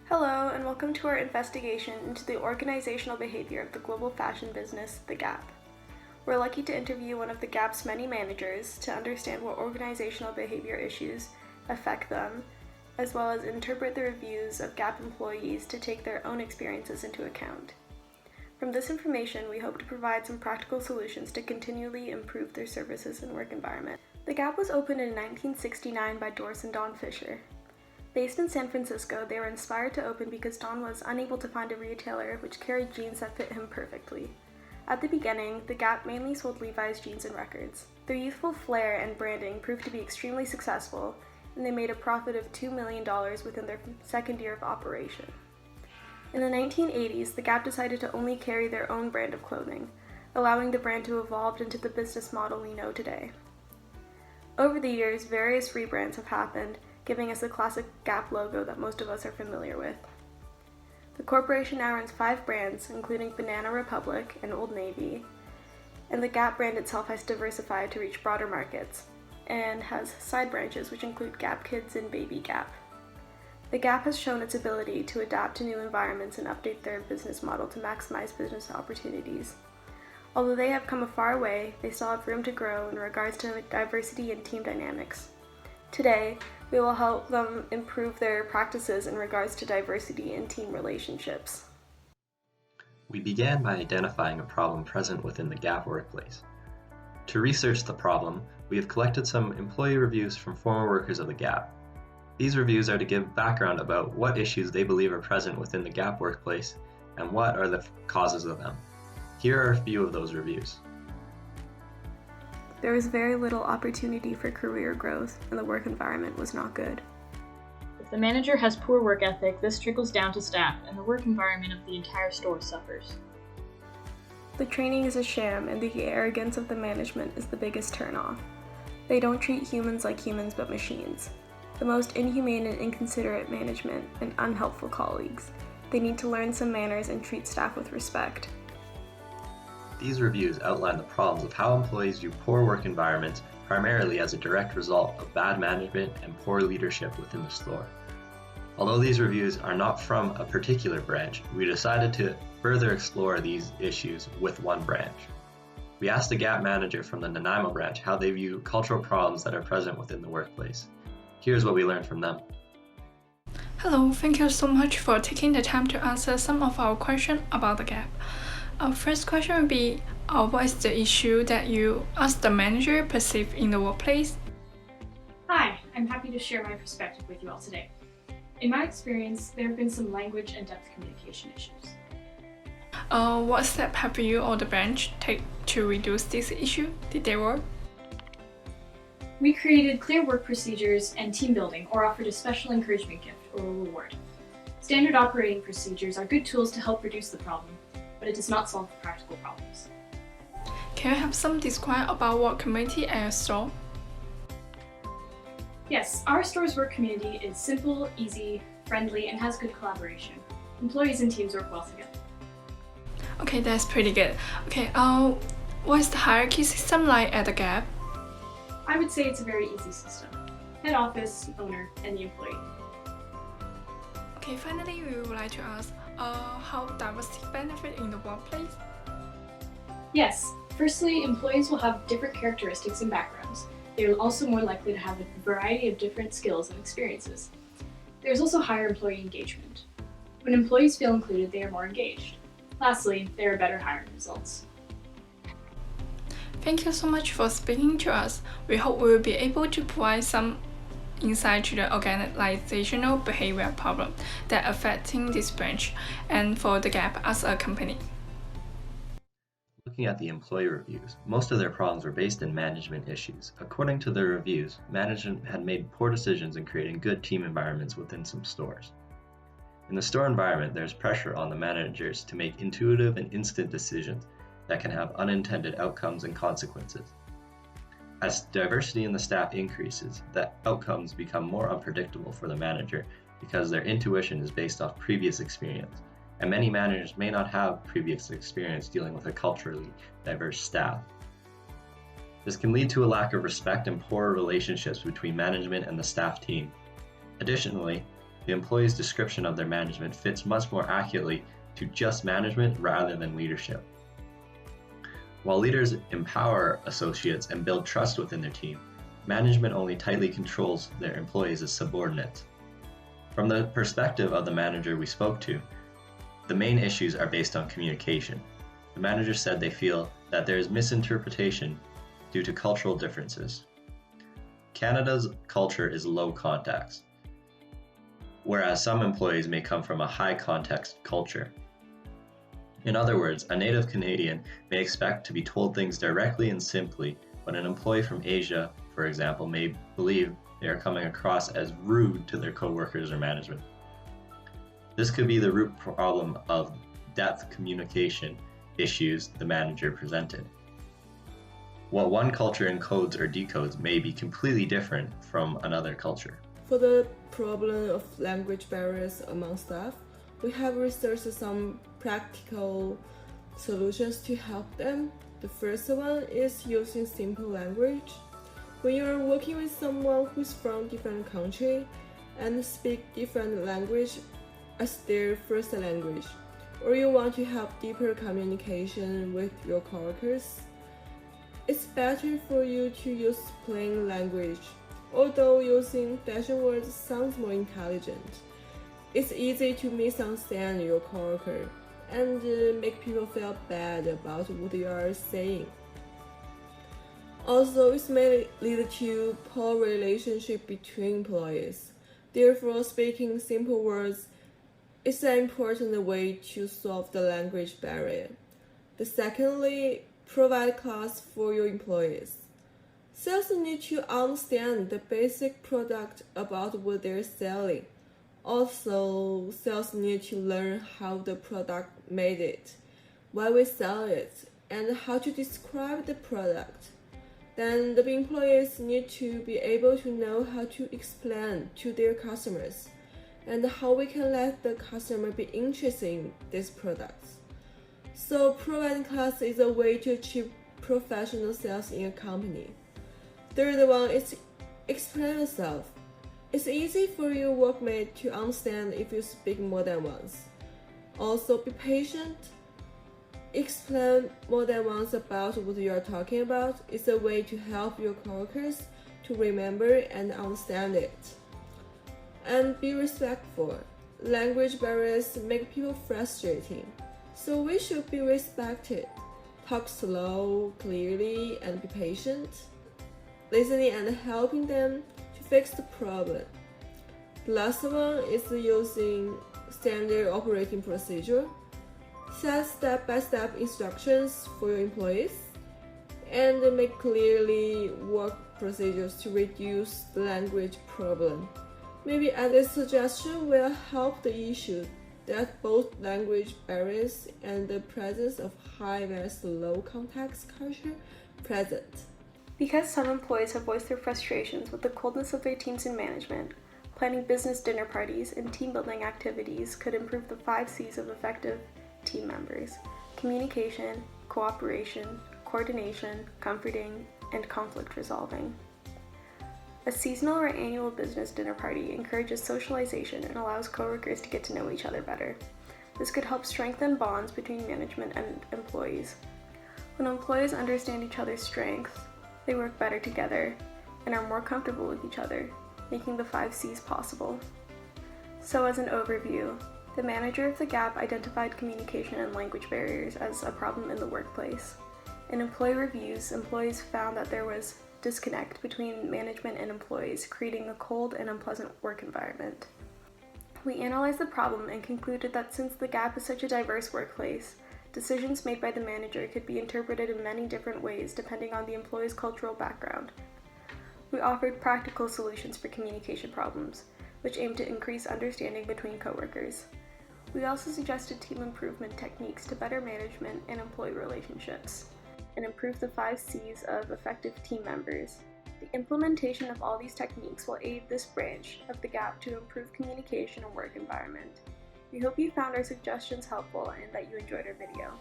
Hello, and welcome to our investigation into the organizational behavior of the global fashion business, The Gap. We're lucky to interview one of The Gap's many managers to understand what organizational behavior issues affect them, as well as interpret the reviews of Gap employees to take their own experiences into account. From this information, we hope to provide some practical solutions to continually improve their services and work environment. The Gap was opened in 1969 by Doris and Don Fisher. Based in San Francisco, they were inspired to open because Don was unable to find a retailer which carried jeans that fit him perfectly. At the beginning, The Gap mainly sold Levi's jeans and records. Their youthful flair and branding proved to be extremely successful, and they made a profit of $2 million within their second year of operation. In the 1980s, The Gap decided to only carry their own brand of clothing, allowing the brand to evolve into the business model we know today. Over the years, various rebrands have happened, giving us the classic Gap logo that most of us are familiar with. The corporation now runs 5 brands, including Banana Republic and Old Navy, and the Gap brand itself has diversified to reach broader markets, and has side branches which include Gap Kids and Baby Gap. The Gap has shown its ability to adapt to new environments and update their business model to maximize business opportunities. Although they have come a far way, they still have room to grow in regards to diversity and team dynamics. Today, we will help them improve their practices in regards to diversity and team relationships. We began by identifying a problem present within the Gap workplace. To research the problem, we have collected some employee reviews from former workers of the Gap. These reviews are to give background about what issues they believe are present within the Gap workplace and what are the causes of them. Here are a few of those reviews. There was very little opportunity for career growth, and the work environment was not good. If the manager has poor work ethic, this trickles down to staff, and the work environment of the entire store suffers. The training is a sham, and the arrogance of the management is the biggest turnoff. They don't treat humans like humans but machines. The most inhumane and inconsiderate management, and unhelpful colleagues. They need to learn some manners and treat staff with respect. These reviews outline the problems of how employees view poor work environments primarily as a direct result of bad management and poor leadership within the store. Although these reviews are not from a particular branch, we decided to further explore these issues with one branch. We asked the Gap manager from the Nanaimo branch how they view cultural problems that are present within the workplace. Here's what we learned from them. Hello, thank you so much for taking the time to answer some of our questions about the Gap. Our first question would be, what is the issue that you, as the manager, perceive in the workplace? Hi, I'm happy to share my perspective with you all today. In my experience, there have been some language and depth communication issues. What step have you or the branch take to reduce this issue? Did they work? We created clear work procedures and team building, or offered a special encouragement gift or a reward. Standard operating procedures are good tools to help reduce the problem, but it does not solve the practical problems. Can you have some describe about work community at your store? Yes, our store's work community is simple, easy, friendly, and has good collaboration. Employees and teams work well together. Okay, that's pretty good. Okay, what is the hierarchy system like at the Gap? I would say it's a very easy system. Head office, owner, and the employee. Okay, finally, we would like to ask, how diversity benefit in the workplace? Yes, firstly, employees will have different characteristics and backgrounds. They are also more likely to have a variety of different skills and experiences. There's also higher employee engagement. When employees feel included, they are more engaged. Lastly, there are better hiring results. Thank you so much for speaking to us. We hope we will be able to provide some insight to the organizational behavior problem that affecting this branch and for the Gap as a company. Looking at the employee reviews, most of their problems were based in management issues. According to their reviews, management had made poor decisions in creating good team environments within some stores. In the store environment, there's pressure on the managers to make intuitive and instant decisions that can have unintended outcomes and consequences. As diversity in the staff increases, the outcomes become more unpredictable for the manager because their intuition is based off previous experience, and many managers may not have previous experience dealing with a culturally diverse staff. This can lead to a lack of respect and poor relationships between management and the staff team. Additionally, the employee's description of their management fits much more accurately to just management rather than leadership. While leaders empower associates and build trust within their team, management only tightly controls their employees as subordinates. From the perspective of the manager we spoke to, the main issues are based on communication. The manager said they feel that there is misinterpretation due to cultural differences. Canada's culture is low context, whereas some employees may come from a high context culture. In other words, a native Canadian may expect to be told things directly and simply, but an employee from Asia, for example, may believe they are coming across as rude to their coworkers or management. This could be the root problem of depth communication issues the manager presented. What one culture encodes or decodes may be completely different from another culture. For the problem of language barriers among staff, we have researched some practical solutions to help them. The first one is using simple language. When you are working with someone who's from different country and speak different language as their first language, or you want to have deeper communication with your coworkers, it's better for you to use plain language. Although using fashion words sounds more intelligent, it's easy to misunderstand your coworker and make people feel bad about what you are saying. Also, it may lead to poor relationship between employees. Therefore, speaking simple words is an important way to solve the language barrier. Secondly, provide class for your employees. Sales need to understand the basic product about what they're selling. Also, sales need to learn how the product made it, why we sell it, and how to describe the product. Then the employees need to be able to know how to explain to their customers and how we can let the customer be interested in these products. So providing class is a way to achieve professional sales in a company. Third one is explain yourself. It's easy for your workmate to understand if you speak more than once. Also, be patient. Explain more than once about what you are talking about. It's a way to help your coworkers to remember and understand it. And be respectful. Language barriers make people frustrating, so we should be respected. Talk slow, clearly, and be patient. Listening and helping them to fix the problem. The last one is using standard operating procedure. Set step-by-step instructions for your employees and make clearly work procedures to reduce the language problem. Maybe this suggestion will help the issue that both language barriers and the presence of high versus low context culture present. Because some employees have voiced their frustrations with the coldness of their teams and management, planning business dinner parties and team building activities could improve the 5 C's of effective team members: communication, cooperation, coordination, comforting, and conflict resolving. A seasonal or annual business dinner party encourages socialization and allows coworkers to get to know each other better. This could help strengthen bonds between management and employees. When employees understand each other's strengths, they work better together and are more comfortable with each other, making the 5 C's possible. So as an overview, the manager of the Gap identified communication and language barriers as a problem in the workplace. In employee reviews, employees found that there was disconnect between management and employees, creating a cold and unpleasant work environment. We analyzed the problem and concluded that since the Gap is such a diverse workplace, decisions made by the manager could be interpreted in many different ways depending on the employee's cultural background. We offered practical solutions for communication problems, which aim to increase understanding between coworkers. We also suggested team improvement techniques to better management and employee relationships, and improve the 5 C's of effective team members. The implementation of all these techniques will aid this branch of the Gap to improve communication and work environment. We hope you found our suggestions helpful and that you enjoyed our video.